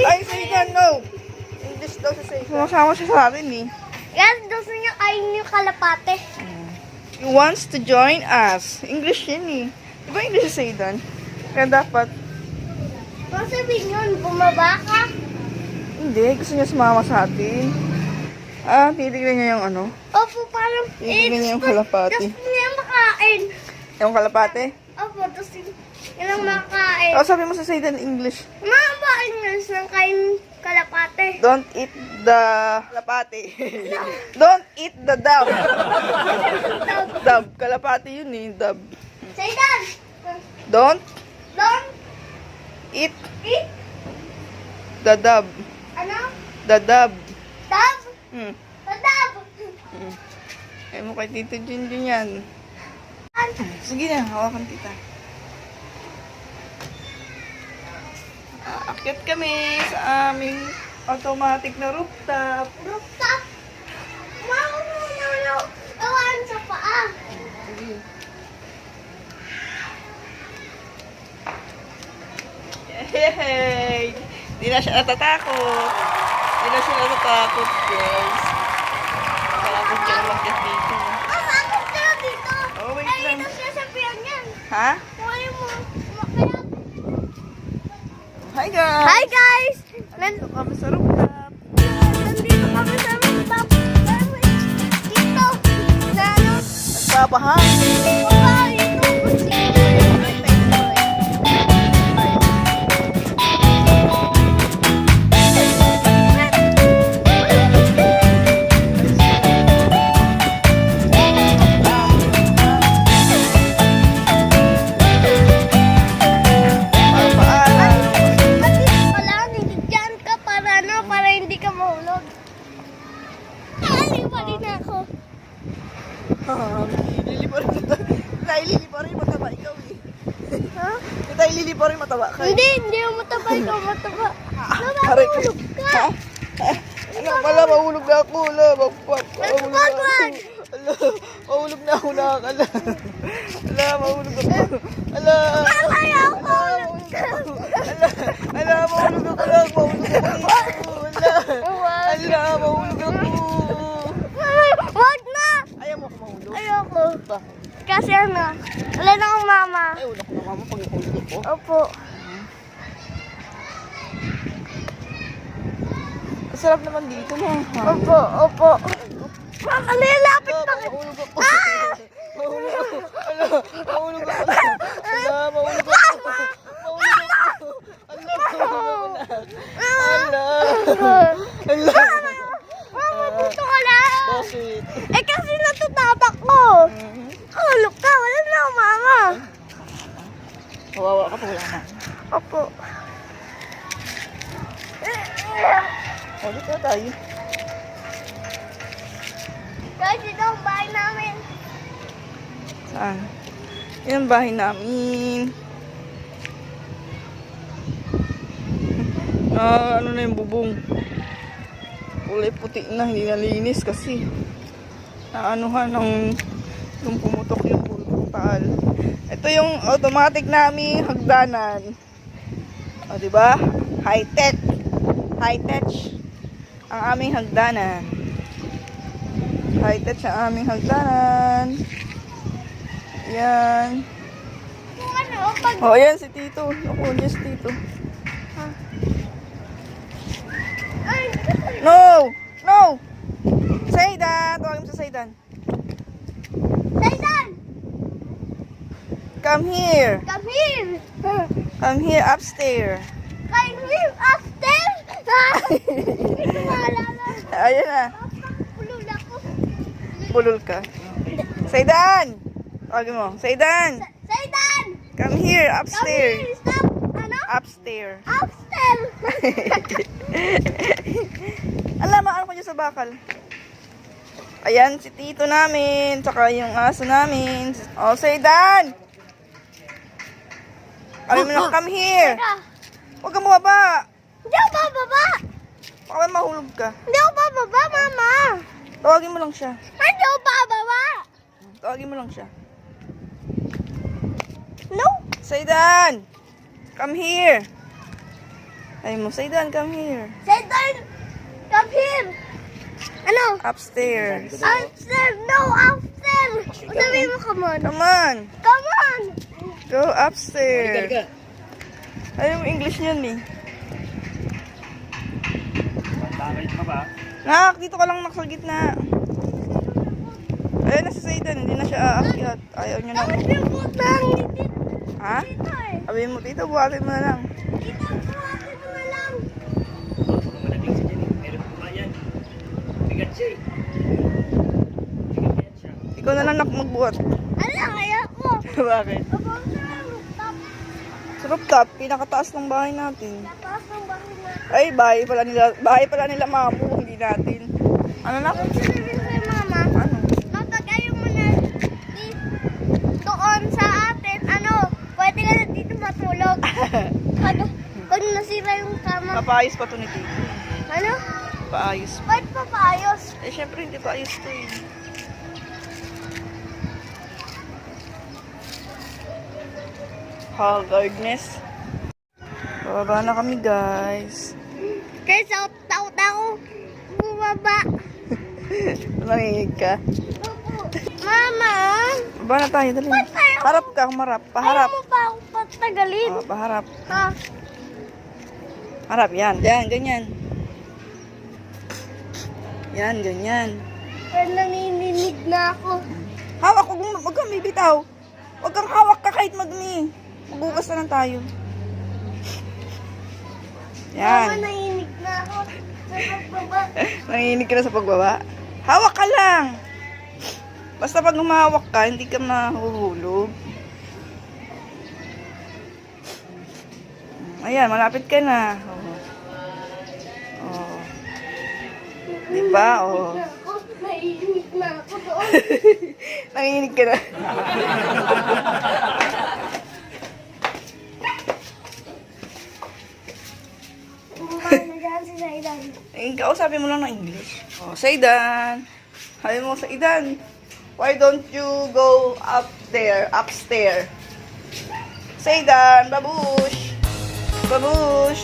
Ay, Saidan, no! English daw sa Saidan. Sumasama siya sa atin eh. Guys, gusto niya kainin yung kalapate. He wants to join us. English yun eh. Di ba English sa Saidan? Kaya dapat. Kung sabihin yun, bumaba ka. Hindi, gusto niya sumama sa atin. Ah, titignan niya yung ano? Opo, parang Titignan niya yung kalapati. Gusto niya makain. Yung kalapate? Opo, tapos yun ang makain. Oh, sabi mo sa Saidan English. Mga ba English ng kain kalapate? Don't eat the kalapate. Don't eat the dove. Dove. Kalapate yun eh, dove. Saidan! Don't Don't eat eat. the dove. Ano? The dove. Dab? Hmm. Dab! Ay mo kay Tito Junjun yan. Sige na, hawakan kita. Aakyat kami sa aming automatic na rooftop. Rooftop? Wow, no. Awan sa paa. Sige. Yay! Di na siya natatakot. Di na siya natatakot, guys. Natatakot siya umakyat dito. Bakit ka dito? Oh, wait Ay, lang. ito siya sa piyan yan. Ha? Kuhay mo. Umakyat. Hi, guys! Hi guys! Nandito kami sa rooftop. Nandito kami sa rooftop. Dito. Na ano? Nagpapahangin. Baba, ito. At least pala, nandyan ka para ano, para hindi ka mahulog. Aliw pa rin ako. Lili pa rin mataba ikaw eh. Ha? Kita Lili pa rin mataba ka. Hindi yung mataba, ikaw mataba. Aray ko. Mahulog ka. Ha? Ano pala, mahulog na ako. Ala, magpap. Mahulog na ako. Wag! Ala, mahulog na ako na. Ala, ala, mahulog ako. Ala, Kaya ako. ala, mahulog ako lang. Mahulog ako. Ala, ala, mahulog ako. Wag na! Ayaw mo ako mahulog. Ayoko. Bakit? Kasi ano, wala na akong mama. Ay, wala ko na mama pag nahulog ako. Opo. Sarap naman dito, ma. Opo, opo. Mama, lalapit na. Mahulog ako. Mahulog ako. Ala, mahulog ako. Ala, mahulog ako. Mahulog ako. Ala, mahulog ako. Ala. Ala. Mama, dito ka lang. Bakit? Eh kasi natutapak ko. Hulog ka, wala na akong mama. Kawawa ka pa, wala na. Opo. Ulit na tayo. Guys, ito ang bahay namin. Saan? Yan ang bahay namin. Ano na yung bubong. Kulay puti na, hindi nalinis kasi. Naanuhan ng yung pumutok yung portal. Ito yung automatic namin hagdanan. O, diba? High-tech. High-tech ang aming hagdanan. High-tech ang aming hagdanan. Yan. Kung ano, pag... O, yan si Tito. Ako, yes, Tito. Ay, No! No! Saidan! Tawagin mo sa Saidan. Saidan! Come here! Come here! Come here upstairs. Come here, upstairs! Hindi ko maalala. Ayan na. Pulol ako. Bulol ka. Saidan! Tawagin mo. Saidan! Saidan! Come here Come upstairs. here, stop! Ano? Upstairs. Upstairs! Alam, ano ko dyan sa bakal? Ayan, si Tito namin. Tsaka yung aso namin. Oh, Saidan! Kami mo na, come here. Teka, Huwag kang bumaba. hindi ako bababa! Baka mahulog ka. Hindi ako bababa, mama! Tawagin mo lang siya. Hindi ako bababa! Tawagin mo lang siya. No! Saidan! Come here. Ay mo, Zaydan, come here. Satan, come here. Ano? Upstairs. Upstairs, no, upstairs. Sabi mo, come on. Come on. Come on. Go upstairs. Ay, yung English niyan eh. Bakit ka ba? Nak, dito ka lang sa gitna. Ayun na si Zaydan, hindi na siya aakyat. Ayaw niya na. Tapos yung putang dito. Ha? Dito eh. Sabi mo, tito, buhatin mo na lang. Dito, buhatin mo na lang. Baka malaglag si Jenny. Meron pa yan. Bigat siya eh. Bigat siya. Ikaw na lang nak magbuhat. Ala, kaya ko. Bakit? Abang sa rooftop. Sa rooftop, pinakataas ng bahay natin. Taas ng bahay na. Ay, bahay pala nila mamu, hindi natin. Ano na? Ang sabihin sa'yo, mama. Ano? Kapag ayaw mo na doon sa atin, pwede ka na dito matulog. Pag nasira yung kama. Papaayos pa to ni Tito. Ano? Paayos. Ba't pa paayos? Eh, syempre hindi pa ayos to eh. Haggardness. Bababa na kami, guys. Kaya sa tao-tao, bumaba. Nanginig ka. Mama, Baba na tayo, dali. ba't tayo? Harap ka, humarap. Paharap. Ayaw mo pa ako patagalin. Oh, paharap. Ha? Harap, yan. Yan, ganyan. Yan, ganyan. Pero nanininig na ako. Hawak, huwag kang bibitaw. Huwag kang hawak ka kahit madumi. Magbukas na lang tayo. Mama, Yan. nanginig na ako sa pagbaba. Nanginig ka na sa pagbaba. Hawak ka lang. Basta pag humawak ka, hindi ka mahuhulog. Ayan, malapit ka na. Oh. Oh. Diba? Oh. Ako, naiinig na ako doon. Nanginig ka na. Bumaba na dyan si Zaydan. Kausapin mo lang ng English. Oh, Zaydan. Sabi mo, Zaydan, why don't you go up there, upstairs? Zaydan, babush. Babush.